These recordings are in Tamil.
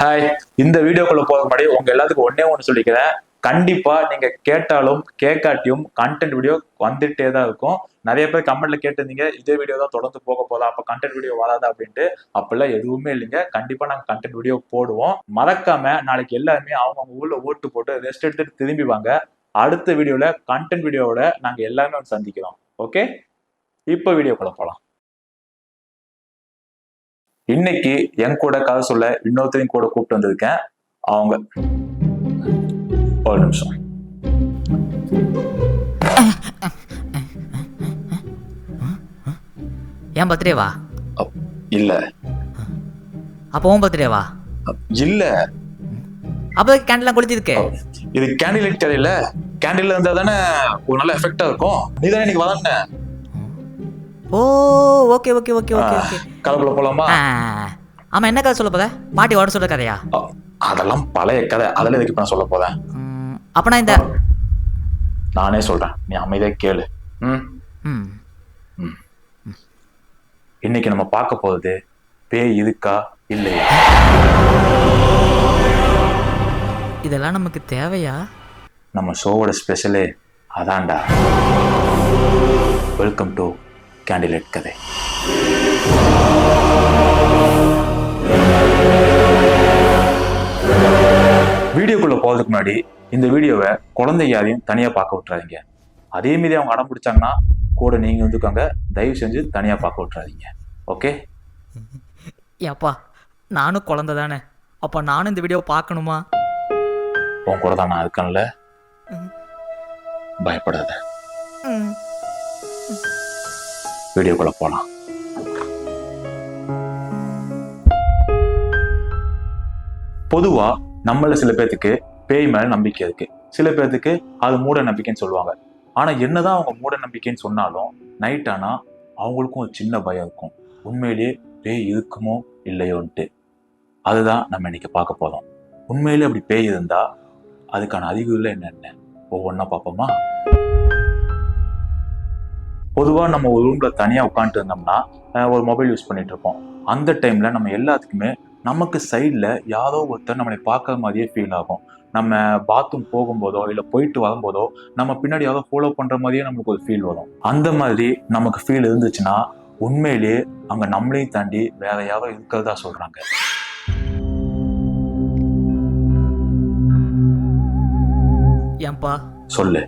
ஹாய். இந்த வீடியோக்குள்ள போக முன்னாடி உங்க எல்லாத்துக்கும் ஒண்ணு சொல்லிக்கிறேன். கண்டிப்பா நீங்க கேட்டாலும் கேட்காட்டியும் கண்டென்ட் வீடியோ வந்துட்டே தான் இருக்கும். நிறைய பேர் கமெண்ட்ல கேட்டிருந்தீங்க, இதே வீடியோ தான் தொடர்ந்து போக போதா, அப்ப கண்டென்ட் வீடியோ வராதா அப்படின்ட்டு. அப்பெல்லாம் எதுவுமே இல்லைங்க. கண்டிப்பா நாங்க கண்டென்ட் வீடியோ போடுவோம். மறக்காம நாளைக்கு எல்லாருமே அவங்க ஊர்ல ஓட்டு போட்டு ரெஸ்ட் எடுத்துட்டு திரும்பி வாங்க. அடுத்த வீடியோல கண்டென்ட் வீடியோவோட நாங்க எல்லாருமே வந்து சந்திக்கிறோம். ஓகே, இப்போ வீடியோக்குள்ள போலாம். இன்னைக்கு என் கூட கதை சொல்ல இன்னொருத்தரையும் கூட கூப்பிட்டு வந்திருக்கேன். அவங்க ஒரு நிமிஷம். என் பர்த்டேவா? இல்ல. அப்போ உன் பர்த்டேவா? இல்ல. அப்போ கேண்டில்லாம் கொளுத்திருக்கு. இது கேண்டில் லைட் தெரியல. கேண்டில் இருந்தா தானே ஒரு நல்ல எஃபெக்டா இருக்கும். நீ தானே இன்னைக்கு வளர்ந்த. ஓ, okay okay okay okay okay. கலப்புல போலாமா? ஆமா, என்ன கதை சொல்ல போத? பாட்டி ஓட சொல்ற கதையா? அதெல்லாம் பழைய கதை. அதெல்லாம் எதுக்கு நான் சொல்ல போறேன்? அப்பனா இந்த நானே சொல்றேன், நீ அமைதியா கேளு. இன்னைக்கு நம்ம பார்க்க போறது பேய் இருக்கா இல்லையா. இதெல்லாம் நமக்கு தேவையா? நம்ம ஷோவோட ஸ்பெஷலே அதான்டா. வெல்கம் டு கேண்டிலைட் கதை. வீடியோக்குள்ள போறதுக்கு முன்னாடி இந்த வீடியோவை குழந்தை யாரையும் தனியா பார்க்க விட்டுறாதீங்க. அதே மீறி அவங்க அடம் பிடிச்சாங்கன்னா கூட நீங்க வந்துக்கோங்க. தயவு செஞ்சு தனியா பார்க்க விட்டுறாதீங்க. ஓகே? ஏப்பா, நானும் குழந்தை தானே, அப்ப நானும் இந்த வீடியோ பார்க்கணுமா? உன் கூட தான் நான் இருக்கேன்ல, பயப்படாத. வீடியோக்குள்ள போலாம். பொதுவா நம்மள சில பேர்த்துக்கு பேய் மேல நம்பிக்கை இருக்கு, சில பேர்த்துக்கு அது மூட நம்பிக்கைன்னு சொல்லுவாங்க. ஆனா என்னதான் அவங்க மூட நம்பிக்கைன்னு சொன்னாலும் நைட் ஆனா அவங்களுக்கும் ஒரு சின்ன பயம் இருக்கும், உண்மையிலேயே பேய் இருக்குமோ இல்லையோன்ட்டு. அதுதான் நம்ம இன்னைக்கு பார்க்க போறோம். உண்மையிலே அப்படி பேய் இருந்தா அதுக்கான அறிகுறிகள் என்னென்ன ஒவ்வொன்றா பார்ப்போமா? பொதுவாக நம்ம ஒரு ரூம்ல தனியாக உட்காந்துட்டு இருந்தோம்னா ஒரு மொபைல் யூஸ் பண்ணிட்டு இருப்போம். அந்த டைம்ல நம்ம எல்லாத்துக்குமே நமக்கு சைடில் யாரோ ஒருத்தர் நம்மளை பார்க்குற மாதிரியே ஃபீல் ஆகும். நம்ம பாத்ரூம் போகும்போதோ இல்லை போயிட்டு வரும்போதோ நம்ம பின்னாடி யாரோ ஃபாலோ பண்ற மாதிரியே நம்மளுக்கு ஒரு ஃபீல் வரும். அந்த மாதிரி நமக்கு ஃபீல் இருந்துச்சுன்னா உண்மையிலேயே அங்க நம்மளையும் தாண்டி வேற யாரோ இருக்கிறதா சொல்றாங்க. ஏன்பா சொல்லு.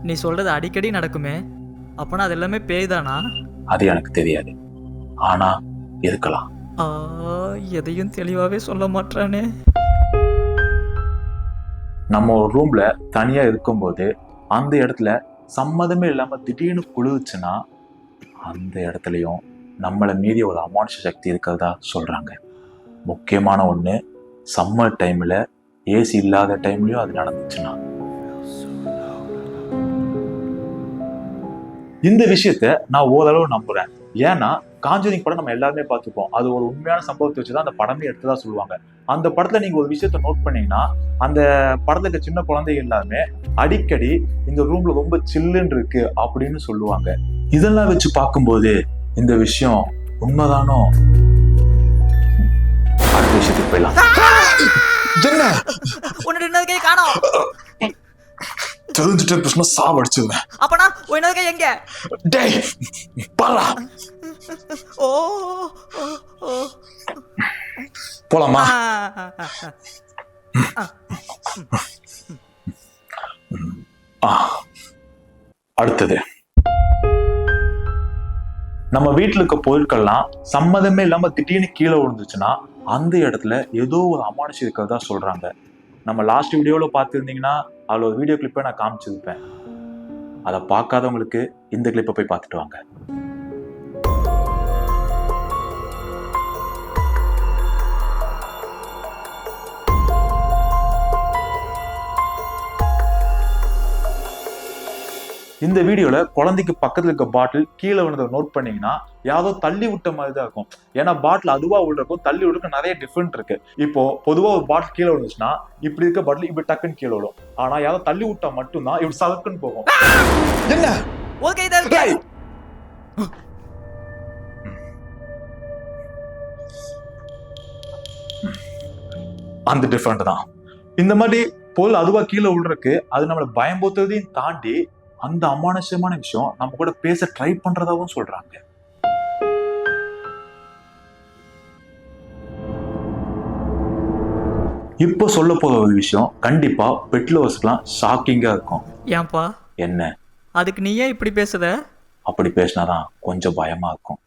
நீ சொல்றது அடிக்கடி நடக்குமே, அப்பனா அது எல்லாமே பேய் தானா? அது எனக்கு தெரியாது, ஆனா இருக்கலாம். எதையும் தெளிவாவே சொல்ல மாட்டானே. நம்ம ஒரு ரூம்ல தனியா இருக்கும்போது அந்த இடத்துல சம்மதமே இல்லாம திடீர்னு குளிர்ச்சுன்னா அந்த இடத்துலயும் நம்மளை மீறி ஒரு அமானுஷ சக்தி இருக்கிறதா சொல்றாங்க. முக்கியமான ஒண்ணு, சம்மர் டைம்ல ஏசி இல்லாத டைம்லயும் அது நடந்துச்சுன்னா. இந்த விஷயத்த நான் ஓரளவு நம்புறேன். ஏன்னா காஞ்சூரிங் படம் நம்ம எல்லாருமே பார்த்துப்போம். அது ஒரு உண்மையான சம்பவத்தை வச்சுதான் அந்த படமே எடுத்ததா சொல்லுவாங்க. அந்த படத்துல நீங்க ஒரு விஷயத்த நோட் பண்ணீங்கன்னா அந்த படத்துக்கு சின்ன குழந்தைங்க எல்லாமே அடிக்கடி இந்த ரூம்ல ரொம்ப சில்லுன்னு இருக்கு அப்படின்னு சொல்லுவாங்க. இதெல்லாம் வச்சு பார்க்கும்போது இந்த விஷயம் உண்மைதானோ? அடுத்த விஷயத்துக்கு போயிடலாம். தெரிஞ்சுட்டு பிரச்சனை சாவடிச்சிருவேன். அப்பனா உன்னதுக்கு எங்க? டேய் பாலா, ஓ போலாமா? அடுத்தது, நம்ம வீட்டுல இருக்க பொருட்கள்லாம் சம்மதமே இல்லாம திடீர்னு கீழே விழுந்துச்சுன்னா அந்த இடத்துல ஏதோ ஒரு அமானுஷம் இருக்கிறதா சொல்றாங்க. நம்ம லாஸ்ட் வீடியோல பார்த்துருந்தீங்கன்னா அதுல ஒரு வீடியோ கிளிப்பை நான் காமிச்சிருப்பேன். அதை பார்க்காதவங்களுக்கு இந்த கிளிப்பை போய் பார்த்துட்டு வாங்க. இந்த வீடியோல குழந்தைக்கு பக்கத்துல இருக்க பாட்டில் கீழே விழுந்ததை நோட் பண்ணீங்கன்னா யாரோ தள்ளி விட்ட மாதிரி தான் இருக்கும். ஏன்னா பாட்டில் அதுவா விழுறக்கும் தள்ளி விழுக்கும் நிறைய டிஃபரெண்ட் இருக்கு. இப்போ பொதுவா ஒரு பாட்டில் கீழே விழுந்துச்சுன்னா இப்படி இருக்க பாட்டில் இப்படி டக்குன்னு கீழே விழும். ஆனா யாரோ தள்ளி விட்டா மட்டும்தான் இப்படி சலக்குன்னு போகும். என்ன அந்த டிஃப்ரெண்ட் தான். இந்த மாதிரி பொருள் அதுவா கீழே விழுறதுக்கு அது நம்மளை பயம்படுத்துறதையும் தாண்டி அந்த அமானுஷ்யமான விஷயம் நம்ம கூட பேச ட்ரை பண்றதாவும் சொல்றாங்க. இப்போ சொல்ல போற ஒரு விஷயம் கண்டிப்பா பெட் லவர்ஸ்க்குலாம் ஷாக்கிங்கா இருக்கும். ஏன்பா என்ன அதுக்கு நீ ஏன் இப்படி பேசுத? அப்படி பேசினாதான் கொஞ்சம் பயமா இருக்கும்.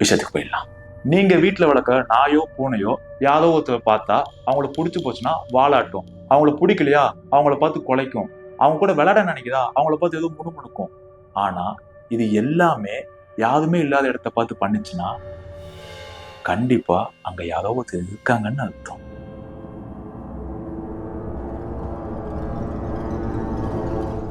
விஷயத்துக்கு போயிடலாம். நீங்க வீட்டுல வளர்க்க நாயோ பூனையோ யாரோ ஒருத்தர் பார்த்தா அவங்கள பிடிச்சு போச்சுன்னா வாலாட்டும், அவங்கள பிடிக்கலையா அவங்கள பார்த்து குலைக்கும், அவங்க கூட விளையாட நினைக்குதா அவங்கள பார்த்து எதுவும் முணுமுணுக்கும். ஆனா இது எல்லாமே யாருமே இல்லாத இடத்த பார்த்து பண்ணுச்சுன்னா கண்டிப்பா அங்க யாரோ ஒருத்தர் இருக்காங்கன்னு அர்த்தம்.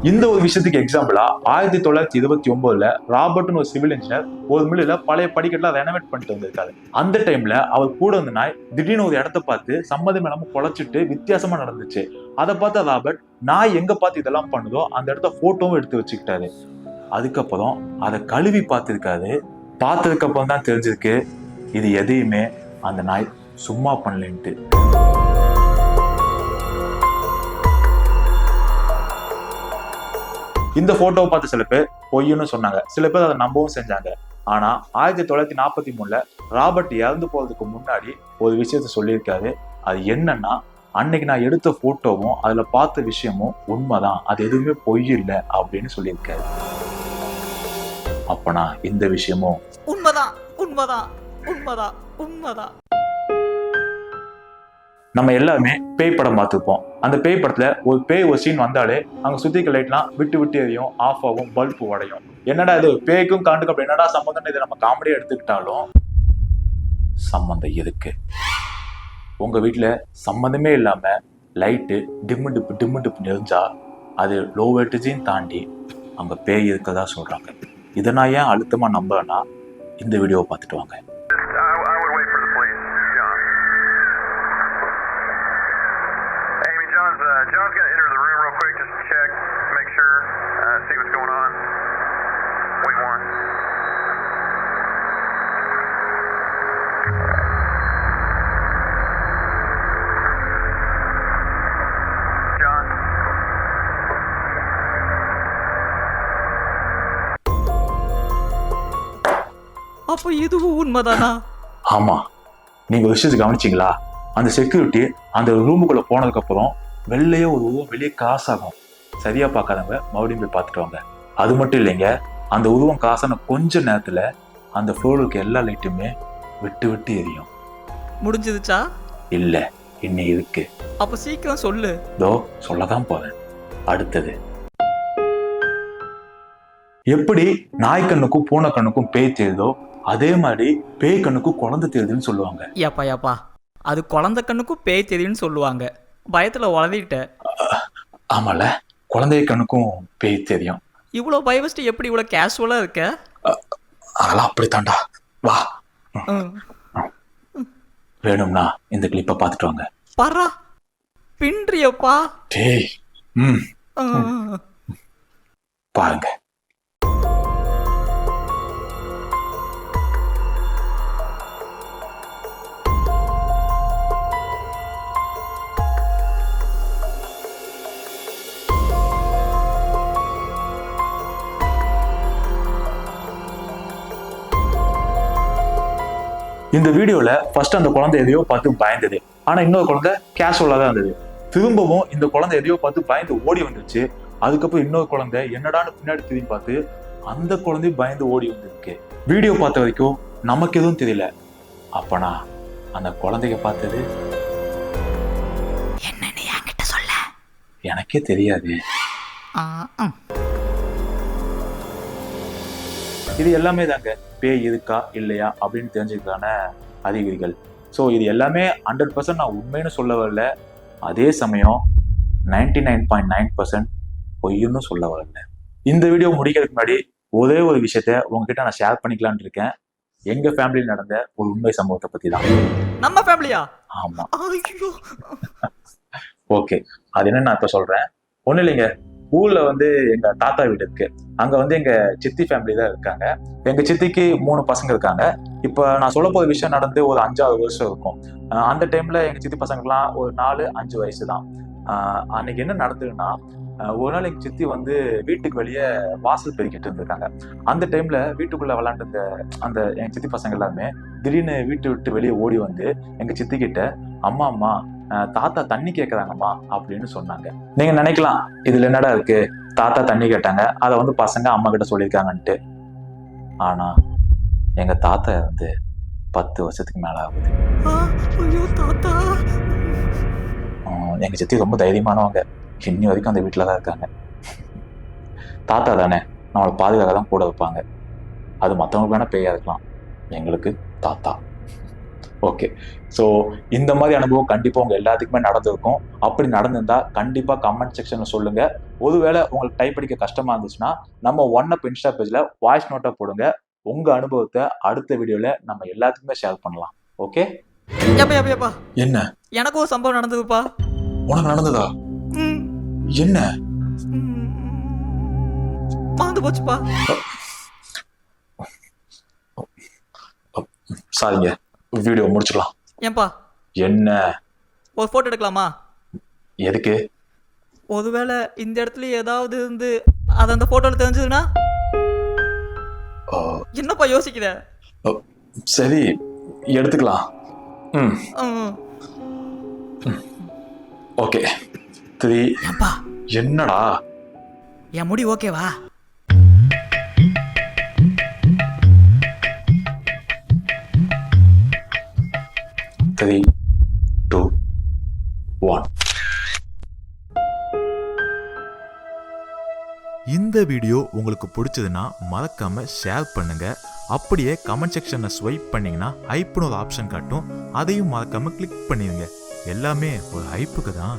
இந்த ஒரு விஷயத்துக்கு எக்ஸாம்பிளா 1929 ராபர்ட்னு ஒரு சிவில் இன்ஜினியர் ஒரு மில்லுல பழைய படிக்கட்டுலாம் ரெனோவேட் பண்ணிட்டு வந்திருக்காரு. அந்த டைம்ல அவர் கூட வந்த நாய் திடீர்னு ஒரு இடத்த பார்த்து சம்மதம் இல்லாம குலைச்சிட்டு வித்தியாசமா நடந்துச்சு. அதை பார்த்த ராபர்ட் நாய் எங்க பார்த்து இதெல்லாம் பண்ணுதோ அந்த இடத்த போட்டோவும் எடுத்து வச்சுக்கிட்டாரு. அதுக்கப்புறம் அதை கழுவி பார்த்திருக்காரு. பார்த்ததுக்கு அப்புறம் தான் தெரிஞ்சிருக்கு இது எதையுமே அந்த நாய் சும்மா பண்ணலன்ட்டு. இந்த போட்டோவை பார்த்து சில பேர் பொய்ன்னு சொன்னாங்க, சில பேர் அதை நம்பவும் செஞ்சாங்க. ஆனா 1943 ராபர்ட் இறந்து போறதுக்கு முன்னாடி ஒரு விஷயத்த சொல்லியிருக்காரு. அது என்னன்னா, அன்னைக்கு நான் எடுத்த போட்டோவும் அதுல பார்த்த விஷயமும் உண்மைதான், அது எதுவுமே பொய் இல்லை அப்படின்னு சொல்லியிருக்காரு. அப்பனா இந்த விஷயமும் உண்மைதான் உண்மைதான் உண்மைதான் உண்மைதான். நம்ம எல்லாருமே பேய் படம் பார்த்துருப்போம். அந்த பேய் படத்துல ஒரு பேய் ஒரு சீன் வந்தாலே அங்க சுத்திக்க லைட்லாம் விட்டு விட்டு எரியும், ஆஃப் ஆகும், பல்ப் உடையும். என்னடா இது பேய்க்கும் காண்டுக்கும் அப்படி என்னடா சம்பந்தம்? இதை நம்ம காமெடியா எடுத்துக்கிட்டாலும் சம்பந்தம் இருக்கு. உங்க வீட்டுல சம்பந்தமே இல்லாம லைட்டு டிம்மு டிப்பு நெறிஞ்சா அது லோ வேட்டேஜையும் தாண்டி அங்க பேய் இருக்கதா சொல்றாங்க. இதை நான் ஏன் அழுத்தமா நம்புறேன்னா இந்த வீடியோவை பார்த்துட்டு வாங்க. John's going to enter the room real quick just to check, make sure, see what's going on. Wait one. John. அப்ப இதுவும் உண்மைதானா? ஆமா, நீங்க ஒரு விஷயத்தை கவனிச்சிங்களா? அந்த செக்யூரிட்டி அந்த ரூமுக்குள்ள போனதுக்கு அப்புறம் வெளியே ஒரு உருவம் வெளியே கிராஸ் ஆகும். சரியா பார்க்காதவங்க மறுபடியும் போய் பார்த்துட்டு வாங்க. அது மட்டும் இல்லைங்க, அந்த உருவம் காசான கொஞ்ச நேரத்துல அந்த ஃப்ளோருக்கு எல்லா லைட்டுமே விட்டு விட்டு எரியும். முடிஞ்சிருச்சா? இல்ல, இன்னும் இருக்கு. அப்ப சீக்கிரம் சொல்லு. தோ சொல்லதான் போறேன். அடுத்தது எப்படி நாய் கண்ணுக்கும் பூனை கண்ணுக்கும் பேய் தெரியுதோ அதே மாதிரி பேய் கண்ணுக்கும் குழந்தை தெரியுதுன்னு சொல்லுவாங்க. ஏப்பா அது குழந்தை கண்ணுக்கும் பேய் தெரியும்னு சொல்லுவாங்க. பயத்துல உளறிட்ட. ஆமால, குழந்தை கண்ணுக்கும் பேய் தெரியும். இவ்வளவு பயவஸ்ட்டு எப்படி இவ்வளவு கேஷுவலா இருக்க? அதெல்லாம் அப்படித்தாண்டா. வா, வேணும்னா இந்த கிளிப்பை பார்த்துட்டு வாங்க. பரா பின்றியப்பா. டேய், பாருங்க. இந்த வீடியோல ஃபர்ஸ்ட் அந்த குழந்தை எதையோ பார்த்து பயந்தது. ஆனா இன்னொரு குழந்தை கேஷுவலா தான் இருந்தது. திரும்பவும் இந்த குழந்தை எதையோ பார்த்து பயந்து ஓடி வந்துருச்சு. அதுக்கப்புறம் இன்னொரு குழந்தை என்னடான்னு பின்னாடி திரும்பி பார்த்து அந்த குழந்தையும் பயந்து ஓடி வந்திருக்கு. வீடியோ பார்த்த வரைக்கும் நமக்கு எதுவும் தெரியல. அப்பனா அந்த குழந்தைய பார்த்தது என்னன்னு என்கிட்ட சொல்ல. எனக்கே தெரியாது. இது எல்லாமே தாங்க பேய் இருக்கா இல்லையா அப்படின்னு தெரிஞ்சுக்கான அறிகுறிகள். ஸோ இது எல்லாமே 100% நான் உண்மைன்னு சொல்ல வரல, அதே சமயம் 99.9% பொய்ன்னு சொல்ல வரல. இந்த வீடியோ முடிக்கிறதுக்கு முன்னாடி ஒரே ஒரு விஷயத்த உங்ககிட்ட நான் ஷேர் பண்ணிக்கலான்னு இருக்கேன். எங்க ஃபேமிலியில் நடந்த ஒரு உண்மை சம்பவத்தை பத்தி தான். நம்ம ஃபேமிலியா? ஆமா. ஓகே, அது என்ன நான் இப்ப சொல்றேன். ஒண்ணு இல்லைங்க, ஊர்ல வந்து எங்க தாத்தா வீடு இருக்கு. அங்க வந்து எங்க சித்தி ஃபேமிலி தான் இருக்காங்க. எங்க சித்திக்கு 3 பசங்க இருக்காங்க. இப்ப நான் சொல்ல போற விஷயம் நடந்து ஒரு 5-6 வருஷம் இருக்கும். அந்த டைம்ல எங்க சித்தி பசங்கலாம் ஒரு 4-5 வயசு தான். அன்னைக்கு என்ன நடந்ததுன்னா, ஒரு நாள் எங்க சித்தி வந்து வீட்டுக்கு வெளியே வாசல் பெருக்கிட்டு இருந்திருக்காங்க. அந்த டைம்ல வீட்டுக்குள்ள விளையாண்டு அந்த எங்க சித்தி பசங்க எல்லாமே திடீர்னு வீட்டை விட்டு வெளியே ஓடி வந்து எங்க சித்தி கிட்ட, அம்மா தாத்தா தண்ணி கேட்கறாங்கம்மா அப்படின்னு சொன்னாங்க. நீங்க நினைக்கலாம், இதுல என்னடா இருக்கு, தாத்தா தண்ணி கேட்டாங்க, அதை வந்து பசங்க அம்மா கிட்ட சொல்லியிருக்காங்கன்ட்டு. ஆனா எங்க தாத்தா வந்து 10 வருஷத்துக்கு மேல ஆகுது. ஐயோ தாத்தா. எங்க சித்தி ரொம்ப தைரியமானவங்க. இன்னி வரைக்கும் அந்த வீட்டுல தான் இருக்காங்க. தாத்தா தானே, நம்மளை பாதுகாக்க தான் கூட வைப்பாங்க. அது மற்றவங்களுக்கு வேணா பேயா இருக்கலாம், எங்களுக்கு தாத்தா. ஓகே, ஸோ இந்த மாதிரி அனுபவம் கண்டிப்பா உங்க எல்லாத்துக்குமே நடந்திருக்கும். அப்படி நடந்திருந்தா கண்டிப்பா கமெண்ட் செக்ஷன்ல சொல்லுங்க. ஒருவேளை உங்களுக்கு டைப் படிக்க கஷ்டமா இருந்துச்சுன்னா நம்ம ஒன்அப் இன்ஸ்டா பேஜ்ல வாய்ஸ் நோட்டா போடுங்க. உங்க அனுபவத்தை அடுத்த வீடியோல நம்ம எல்லாத்துக்குமே ஷேர் பண்ணலாம். ஓகே? ஏப்பா என்ன? எனக்கு ஒரு சம்பவம் நடந்ததுப்பா. உனக்கு நடந்ததா? என்ன? மறந்து போச்சுப்பா. சாரிங்க, வீடியோ முடிச்சுக்கலாம். ஏன்பா என்ன? ஒரு போட்டோ எடுக்கலாமா? எதுக்கு? ஒருவேளை இந்த இடத்துல ஏதாவது இருந்து அது அந்த போட்டோல தெரிஞ்சதுன்னா? என்னப்பா யோசிக்கிற? சரி, எடுத்துக்கலாம். ஓகே. 3. ஏன்பா என்னடா? என் முடி ஓகேவா? Three, 2, 1. இந்த வீடியோ உங்களுக்கு பிடிச்சதுன்னா மறக்காம ஷேர் பண்ணுங்க. அப்படியே கமெண்ட் செக்ஷனை ஸ்வைப் பண்ணீங்கன்னா ஹைப்னு ஒரு ஆப்ஷன் காட்டும், அதையும் மறக்காம கிளிக் பண்ணிடுங்க. எல்லாமே ஒரு ஹைப்புக்கு தான்.